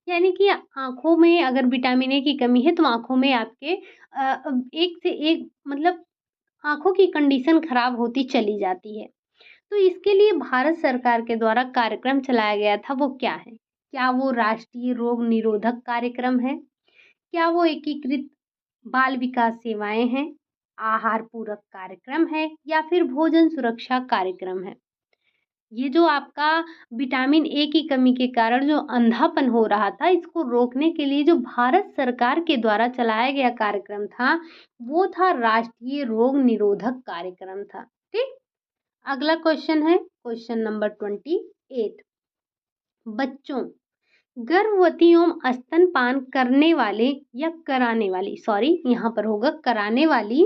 यानी कि आंखों में अगर विटामिन ए की कमी है तो आंखों में आपके एक से एक, मतलब आंखों की कंडीशन खराब होती चली जाती है। तो इसके लिए भारत सरकार के द्वारा कार्यक्रम चलाया गया था, वो क्या है? क्या वो राष्ट्रीय रोग निरोधक कार्यक्रम है? क्या वो एकीकृत बाल विकास सेवाएं हैं, आहार पूरक कार्यक्रम है, या फिर भोजन सुरक्षा कार्यक्रम है? ये जो आपका विटामिन ए की कमी के कारण जो अंधापन हो रहा था, इसको रोकने के लिए जो भारत सरकार के द्वारा चलाया गया कार्यक्रम था, वो था राष्ट्रीय रोग निरोधक कार्यक्रम था। ठीक। अगला क्वेश्चन है क्वेश्चन नंबर 28। बच्चों, गर्भवती एवं स्तनपान करने वाले या कराने वाली, सॉरी यहाँ पर होगा कराने वाली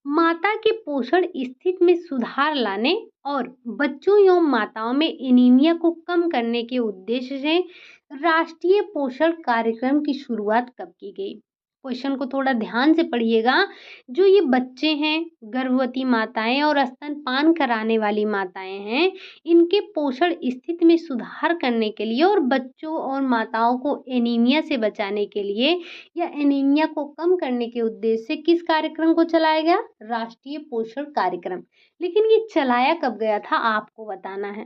माता के पोषण स्थिति में सुधार लाने और बच्चों एवं माताओं में एनीमिया को कम करने के उद्देश्य से राष्ट्रीय पोषण कार्यक्रम की शुरुआत कब की गई? क्वेश्चन को थोड़ा ध्यान से पढ़िएगा। जो ये बच्चे हैं, गर्भवती माताएं और स्तनपान कराने वाली माताएं हैं, इनके पोषण स्थिति में सुधार करने के लिए और बच्चों और माताओं को एनीमिया से बचाने के लिए या एनीमिया को कम करने के उद्देश्य से किस कार्यक्रम को चलाया गया? राष्ट्रीय पोषण कार्यक्रम। लेकिन ये चलाया कब गया था, आपको बताना है।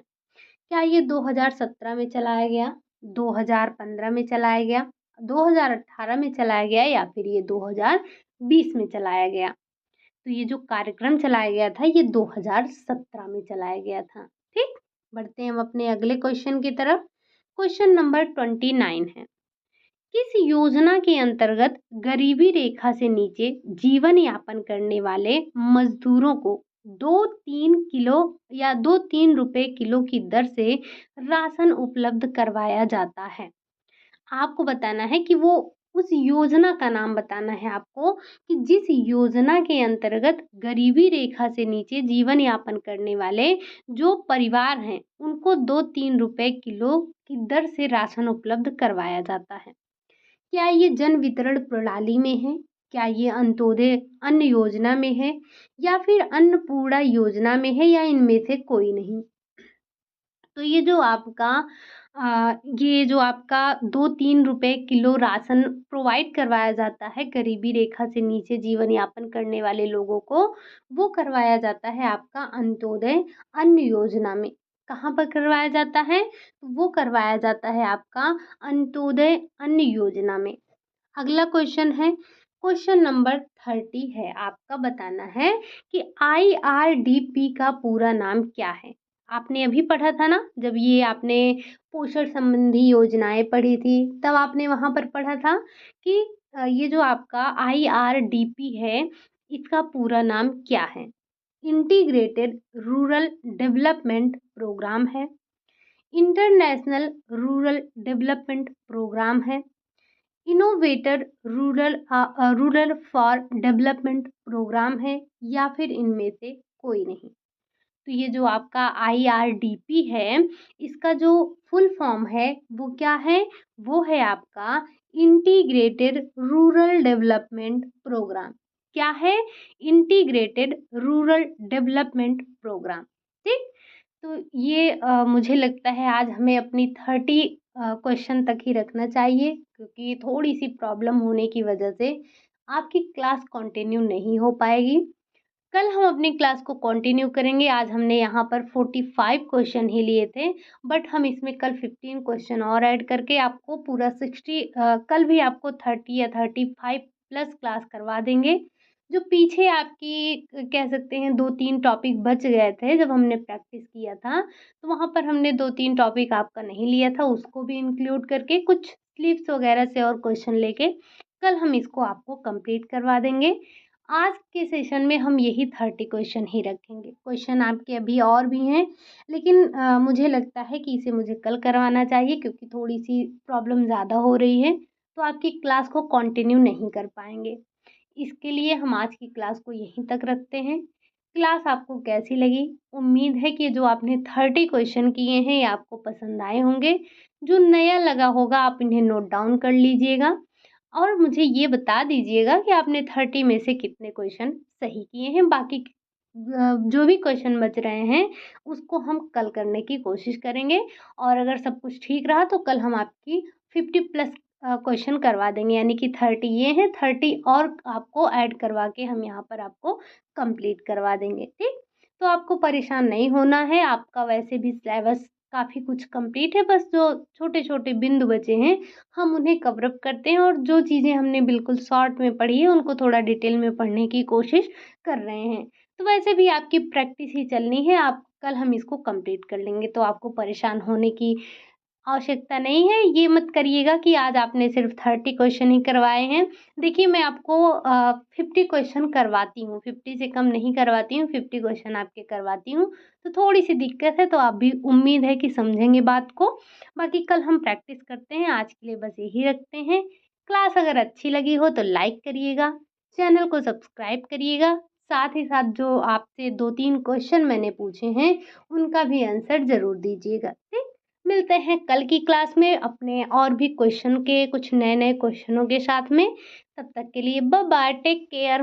क्या ये 2017 में चलाया गया, 2015 में चलाया गया, 2018 में चलाया गया, या फिर ये 2020 में चलाया गया? तो ये जो कार्यक्रम चलाया गया था, ये 2017 में चलाया गया था। ठीक। बढ़ते हैं हम अपने अगले क्वेश्चन की तरफ। क्वेश्चन नंबर 29 है। किस योजना के अंतर्गत गरीबी रेखा से नीचे जीवन यापन करने वाले मजदूरों को 2-3 किलो या 2-3 रुपए किलो की दर से राशन उपलब्ध करवाया जाता है। आपको बताना है कि वो उस योजना का नाम बताना है आपको कि जिस योजना के अंतर्गत गरीबी रेखा से नीचे जीवन यापन करने वाले जो परिवार हैं, उनको 2-3 रुपए किलो की दर से राशन उपलब्ध करवाया जाता है। क्या ये जन वितरण प्रणाली में है? क्या ये अंत्योदय अन्न योजना में है? या फिर अन्नपूर्णा योजना में है या इनमें से कोई नहीं? तो ये जो आपका 2-3 रुपए किलो राशन प्रोवाइड करवाया जाता है गरीबी रेखा से नीचे जीवन यापन करने वाले लोगों को, वो करवाया जाता है आपका अंत्योदय अन्न योजना में। कहाँ पर करवाया जाता है? वो करवाया जाता है आपका अंत्योदय अन्न योजना में। अगला क्वेश्चन है, क्वेश्चन नंबर 30 है, आपका बताना है कि IRDP का पूरा नाम क्या है? आपने अभी पढ़ा था ना, जब ये आपने पोषण संबंधी योजनाएं पढ़ी थी, तब आपने वहाँ पर पढ़ा था कि ये जो आपका IRDP है, इसका पूरा नाम क्या है? इंटीग्रेटेड रूरल डेवलपमेंट प्रोग्राम है, इंटरनेशनल रूरल डेवलपमेंट प्रोग्राम है, innovator rural for development programme है, या फिर इनमें से कोई नहीं। तो ये जो आपका IRDP है, इसका जो फुल फॉर्म है वो क्या है? वो है आपका इंटीग्रेटेड रूरल डेवलपमेंट प्रोग्राम। क्या है? Integrated rural development programme. ठीक। तो ये मुझे लगता है आज हमें अपनी 30 क्वेश्चन तक ही रखना चाहिए, क्योंकि थोड़ी सी प्रॉब्लम होने की वजह से आपकी क्लास कंटिन्यू नहीं हो पाएगी। कल हम अपनी क्लास को कंटिन्यू करेंगे। आज हमने यहाँ पर 45 क्वेश्चन ही लिए थे, बट हम इसमें कल 15 क्वेश्चन और ऐड करके आपको पूरा 60 कल भी आपको 30 या 35 प्लस क्लास करवा देंगे। जो पीछे आपकी कह सकते हैं 2-3 टॉपिक बच गए थे जब हमने प्रैक्टिस किया था, तो वहाँ पर हमने 2-3 टॉपिक आपका नहीं लिया था, उसको भी इंक्लूड करके कुछ स्लिप्स वगैरह से और क्वेश्चन लेके कल हम इसको आपको कंप्लीट करवा देंगे। आज के सेशन में हम यही 30 क्वेश्चन ही रखेंगे। क्वेश्चन आपके अभी और भी हैं, लेकिन मुझे लगता है कि इसे मुझे कल करवाना चाहिए, क्योंकि थोड़ी सी प्रॉब्लम ज़्यादा हो रही है, तो आपकी क्लास को कंटिन्यू नहीं कर पाएंगे। इसके लिए हम आज की क्लास को यहीं तक रखते हैं। क्लास आपको कैसी लगी? उम्मीद है कि जो आपने 30 क्वेश्चन किए हैं ये आपको पसंद आए होंगे। जो नया लगा होगा आप इन्हें नोट डाउन कर लीजिएगा और मुझे ये बता दीजिएगा कि आपने 30 में से कितने क्वेश्चन सही किए हैं। बाकी जो भी क्वेश्चन बच रहे हैं उसको हम कल करने की कोशिश करेंगे, और अगर सब कुछ ठीक रहा तो कल हम आपकी 50 प्लस क्वेश्चन करवा देंगे। यानी कि 30 ये हैं, 30 और आपको ऐड करवा के हम यहाँ पर आपको कंप्लीट करवा देंगे। ठीक। तो आपको परेशान नहीं होना है, आपका वैसे भी सिलेबस काफ़ी कुछ कंप्लीट है, बस जो छोटे छोटे बिंदु बचे हैं हम उन्हें कवर अप करते हैं, और जो चीज़ें हमने बिल्कुल शॉर्ट में पढ़ी है उनको थोड़ा डिटेल में पढ़ने की कोशिश कर रहे हैं। तो वैसे भी आपकी प्रैक्टिस ही चलनी है, आप कल हम इसको कंप्लीट कर लेंगे, तो आपको परेशान होने की आवश्यकता नहीं है। ये मत करिएगा कि आज आपने सिर्फ 30 क्वेश्चन ही करवाए हैं। देखिए, मैं आपको 50 क्वेश्चन करवाती हूँ, 50 से कम नहीं करवाती हूँ, 50 क्वेश्चन आपके करवाती हूँ। तो थोड़ी सी दिक्कत है, तो आप भी उम्मीद है कि समझेंगे बात को। बाकी कल हम प्रैक्टिस करते हैं, आज के लिए बस यही रखते हैं। क्लास अगर अच्छी लगी हो तो लाइक करिएगा, चैनल को सब्सक्राइब करिएगा, साथ ही साथ जो आपसे 2-3 क्वेश्चन मैंने पूछे हैं उनका भी आंसर ज़रूर दीजिएगा। ठीक। मिलते हैं कल की क्लास में अपने और भी क्वेश्चन के कुछ नए नए क्वेश्चनों के साथ में। तब तक के लिए बाय बाय, टेक केयर।